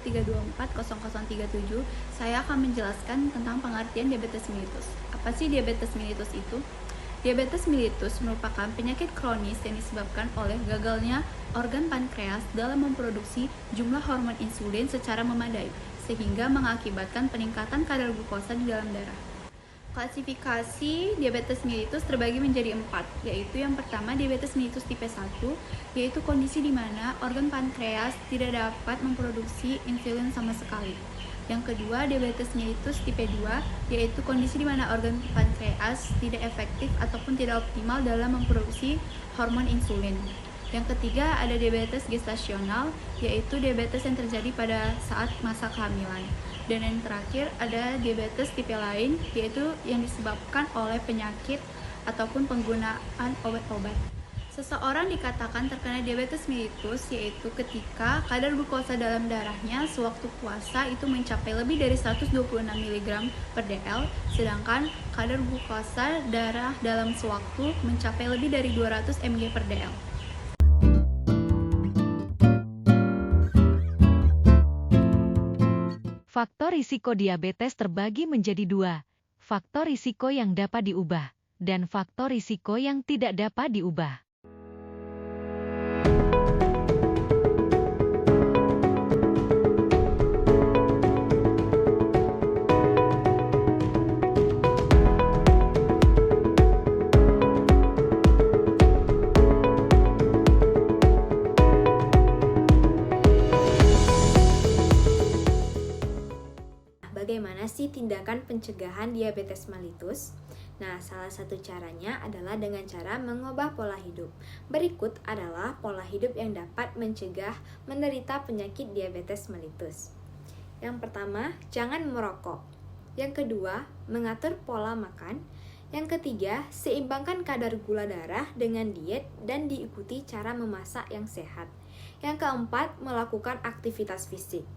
0232400037, saya akan menjelaskan tentang pengertian diabetes mellitus. Apa sih diabetes mellitus itu? Diabetes mellitus merupakan penyakit kronis yang disebabkan oleh gagalnya organ pankreas dalam memproduksi jumlah hormon insulin secara memadai, sehingga mengakibatkan peningkatan kadar glukosa di dalam darah. Klasifikasi diabetes mellitus terbagi menjadi 4, yaitu yang pertama diabetes mellitus tipe 1, yaitu kondisi di mana organ pankreas tidak dapat memproduksi insulin sama sekali. Yang kedua, diabetes mellitus tipe 2, yaitu kondisi di mana organ pankreas tidak efektif ataupun tidak optimal dalam memproduksi hormon insulin. Yang ketiga, ada diabetes gestasional, yaitu diabetes yang terjadi pada saat masa kehamilan. Dan yang terakhir, ada diabetes tipe lain, yaitu yang disebabkan oleh penyakit ataupun penggunaan obat-obat. Seseorang dikatakan terkena diabetes mellitus yaitu ketika kadar glukosa dalam darahnya sewaktu puasa itu mencapai lebih dari 126 mg per dl, sedangkan kadar glukosa darah dalam sewaktu mencapai lebih dari 200 mg per dl. Faktor risiko diabetes terbagi menjadi 2, faktor risiko yang dapat diubah, dan faktor risiko yang tidak dapat diubah. Bagaimana sih tindakan pencegahan diabetes mellitus? Nah, salah satu caranya adalah dengan cara mengubah pola hidup. Berikut adalah pola hidup yang dapat mencegah menderita penyakit diabetes mellitus. Yang pertama, jangan merokok. Yang kedua, mengatur pola makan. Yang ketiga, seimbangkan kadar gula darah dengan diet dan diikuti cara memasak yang sehat. Yang keempat, melakukan aktivitas fisik.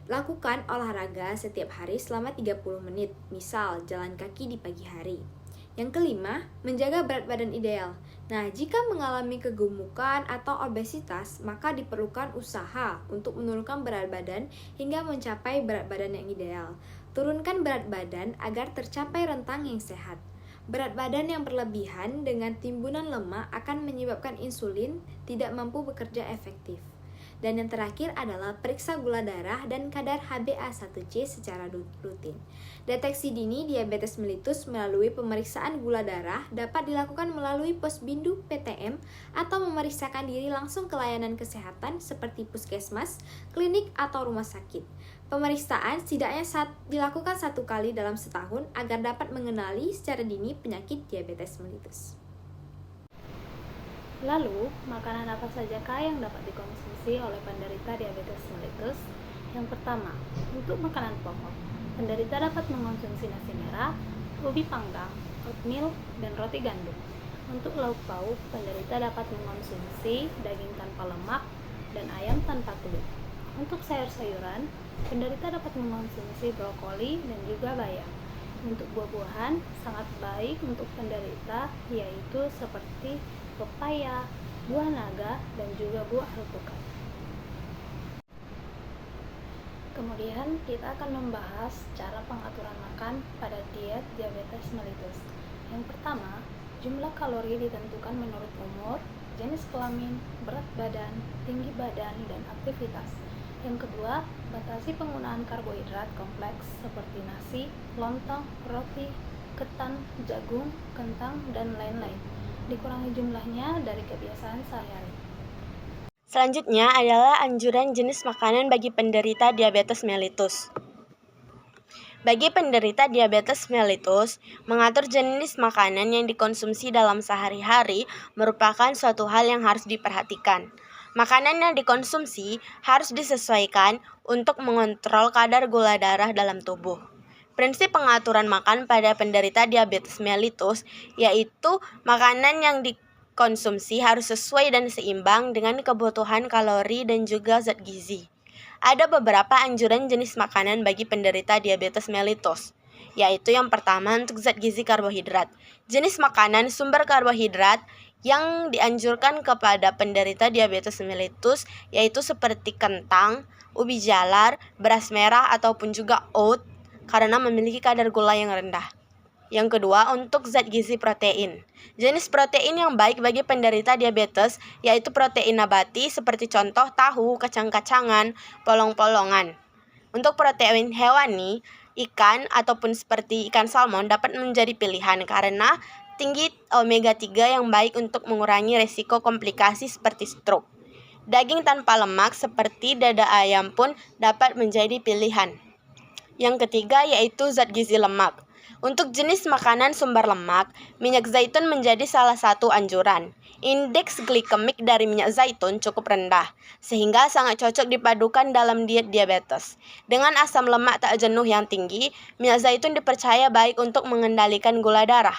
Lakukan olahraga setiap hari selama 30 menit, misal jalan kaki di pagi hari. Yang kelima, menjaga berat badan ideal. Nah, jika mengalami kegemukan atau obesitas, maka diperlukan usaha untuk menurunkan berat badan hingga mencapai berat badan yang ideal. Turunkan berat badan agar tercapai rentang yang sehat. Berat badan yang berlebihan dengan timbunan lemak akan menyebabkan insulin tidak mampu bekerja efektif. Dan yang terakhir adalah periksa gula darah dan kadar HbA1c secara rutin. Deteksi dini diabetes mellitus melalui pemeriksaan gula darah dapat dilakukan melalui posbindu PTM atau memeriksakan diri langsung ke layanan kesehatan seperti puskesmas, klinik, atau rumah sakit. Pemeriksaan setidaknya dilakukan 1 kali dalam setahun agar dapat mengenali secara dini penyakit diabetes mellitus. Lalu, makanan apa sajakah yang dapat dikonsumsi oleh penderita diabetes mellitus? Yang pertama, untuk makanan pokok, penderita dapat mengonsumsi nasi merah, ubi panggang, oatmeal, dan roti gandum. Untuk lauk pauk, penderita dapat mengonsumsi daging tanpa lemak dan ayam tanpa kulit. Untuk sayur-sayuran, penderita dapat mengonsumsi brokoli dan juga bayam. Untuk buah-buahan, sangat baik untuk penderita, yaitu seperti pepaya, buah naga, dan juga buah alpukat. Kemudian kita akan membahas cara pengaturan makan pada diet diabetes mellitus. Yang pertama, jumlah kalori ditentukan menurut umur, jenis kelamin, berat badan, tinggi badan, dan aktivitas. Yang kedua, batasi penggunaan karbohidrat kompleks seperti nasi, lontong, roti, ketan, jagung, kentang, dan lain-lain. Dikurangi jumlahnya dari kebiasaan sehari-hari. Selanjutnya adalah anjuran jenis makanan bagi penderita diabetes mellitus. Bagi penderita diabetes mellitus, mengatur jenis makanan yang dikonsumsi dalam sehari-hari merupakan suatu hal yang harus diperhatikan. Makanan yang dikonsumsi harus disesuaikan untuk mengontrol kadar gula darah dalam tubuh. Prinsip pengaturan makan pada penderita diabetes mellitus yaitu makanan yang dikonsumsi harus sesuai dan seimbang dengan kebutuhan kalori dan juga zat gizi. Ada beberapa anjuran jenis makanan bagi penderita diabetes mellitus, yaitu yang pertama untuk zat gizi karbohidrat. Jenis makanan sumber karbohidrat yang dianjurkan kepada penderita diabetes mellitus yaitu seperti kentang, ubi jalar, beras merah ataupun juga oat karena memiliki kadar gula yang rendah. Yang kedua, untuk zat gizi protein. Jenis protein yang baik bagi penderita diabetes yaitu protein nabati seperti contoh tahu, kacang-kacangan, polong-polongan. Untuk protein hewani, ikan ataupun seperti ikan salmon dapat menjadi pilihan karena tinggi omega 3 yang baik untuk mengurangi resiko komplikasi seperti stroke. Daging tanpa lemak seperti dada ayam pun dapat menjadi pilihan. Yang ketiga yaitu zat gizi lemak. Untuk jenis makanan sumber lemak, minyak zaitun menjadi salah satu anjuran. Indeks glikemik dari minyak zaitun cukup rendah, sehingga sangat cocok dipadukan dalam diet diabetes. Dengan asam lemak tak jenuh yang tinggi, minyak zaitun dipercaya baik untuk mengendalikan gula darah.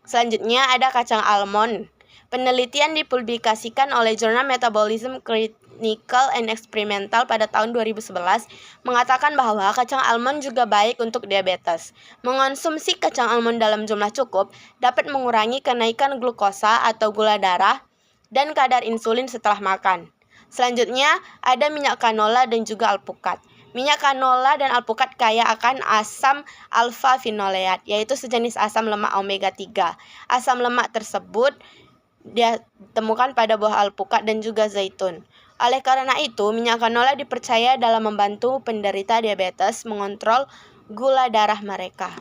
Selanjutnya ada kacang almond. Penelitian dipublikasikan oleh Jurnal Metabolism Clinical and Experimental pada tahun 2011 mengatakan bahwa kacang almond juga baik untuk diabetes. Mengonsumsi kacang almond dalam jumlah cukup dapat mengurangi kenaikan glukosa atau gula darah dan kadar insulin setelah makan. Selanjutnya ada minyak canola dan juga alpukat. Minyak canola dan alpukat kaya akan asam alfa-finoleat, yaitu sejenis asam lemak omega 3. Asam lemak tersebut ditemukan pada buah alpukat dan juga zaitun. Oleh karena itu, minyak canola dipercaya dalam membantu penderita diabetes mengontrol gula darah mereka.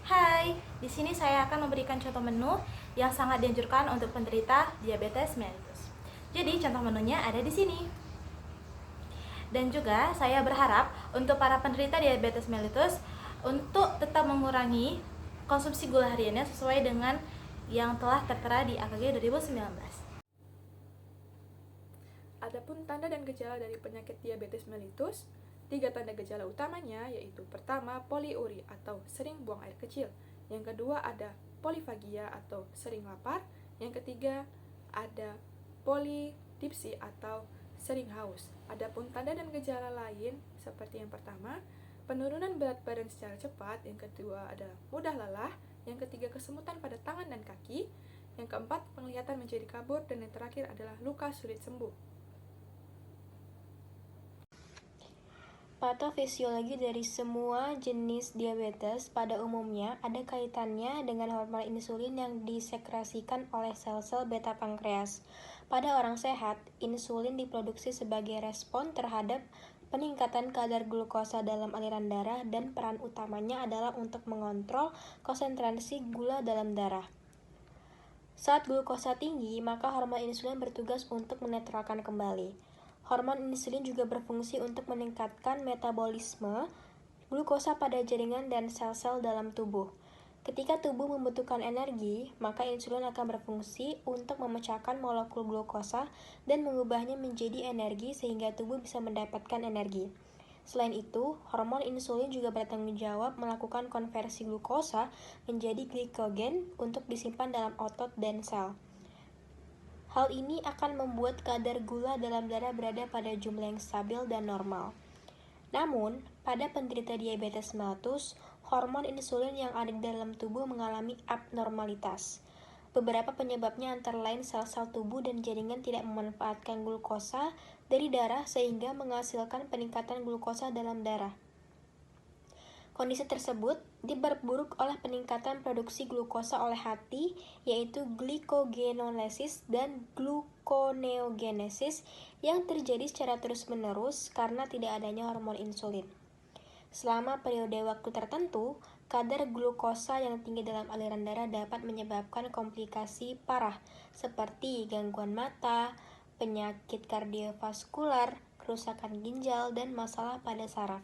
Hai, di sini saya akan memberikan contoh menu yang sangat dianjurkan untuk penderita diabetes mellitus. Jadi, contoh menunya ada di sini. Dan juga saya berharap untuk para penderita diabetes mellitus untuk tetap mengurangi konsumsi gula hariannya sesuai dengan yang telah tertera di AKG 2019. Adapun tanda dan gejala dari penyakit diabetes mellitus, 3 tanda gejala utamanya yaitu pertama poliuri atau sering buang air kecil, yang kedua ada polifagia atau sering lapar, yang ketiga ada polidipsi atau sering haus. Adapun tanda dan gejala lain seperti yang pertama, penurunan berat badan secara cepat, yang kedua adalah mudah lelah, yang ketiga kesemutan pada tangan dan kaki, yang keempat penglihatan menjadi kabur, dan yang terakhir adalah luka sulit sembuh. Patofisiologi dari semua jenis diabetes pada umumnya ada kaitannya dengan hormon insulin yang disekresikan oleh sel-sel beta pankreas. Pada orang sehat, insulin diproduksi sebagai respon terhadap peningkatan kadar glukosa dalam aliran darah dan peran utamanya adalah untuk mengontrol konsentrasi gula dalam darah. Saat glukosa tinggi, maka hormon insulin bertugas untuk menetralkan kembali. Hormon insulin juga berfungsi untuk meningkatkan metabolisme glukosa pada jaringan dan sel-sel dalam tubuh. Ketika tubuh membutuhkan energi, maka insulin akan berfungsi untuk memecahkan molekul glukosa dan mengubahnya menjadi energi sehingga tubuh bisa mendapatkan energi. Selain itu, hormon insulin juga bertanggung jawab melakukan konversi glukosa menjadi glikogen untuk disimpan dalam otot dan sel. Hal ini akan membuat kadar gula dalam darah berada pada jumlah yang stabil dan normal. Namun, pada penderita diabetes mellitus, hormon insulin yang ada di dalam tubuh mengalami abnormalitas. Beberapa penyebabnya antara lain sel-sel tubuh dan jaringan tidak memanfaatkan glukosa dari darah sehingga menghasilkan peningkatan glukosa dalam darah. Kondisi tersebut diperburuk oleh peningkatan produksi glukosa oleh hati, yaitu glikogenolysis dan gluconeogenesis yang terjadi secara terus-menerus karena tidak adanya hormon insulin. Selama periode waktu tertentu, kadar glukosa yang tinggi dalam aliran darah dapat menyebabkan komplikasi parah seperti gangguan mata, penyakit kardiovaskular, kerusakan ginjal, dan masalah pada saraf.